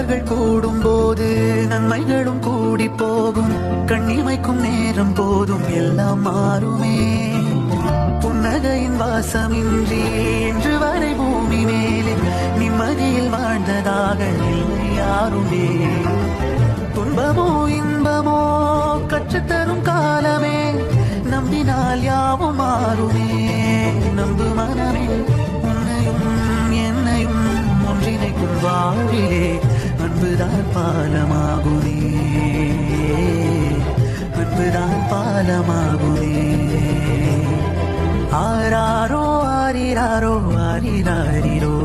உறவுகள் கூடும் போது நன்மைகளும் கூடி போகும். கண்ணிமைக்கும் நேரம் போதும் எல்லாம் மாறுமே. புன்னகையின் வாசமின்றி இன்று வரை பூமி மேலே நிம்மதியில் வாழ்ந்ததாக இல்லை யாருமே. துன்பமோ இன்பமோ கற்றுத்தரும் காலமே, நம்பினால் யாவும் மாறுமே. நம்பு மனமே, உன்னையும் என்னையும் ஒன்றிணைக்கும் வாழ்விலே அன்புதான் பாலமாகுமே. அன்புதான் பாலமாகுமே. ஆராரோ ஆரிராரோ ஆரிராரிரோ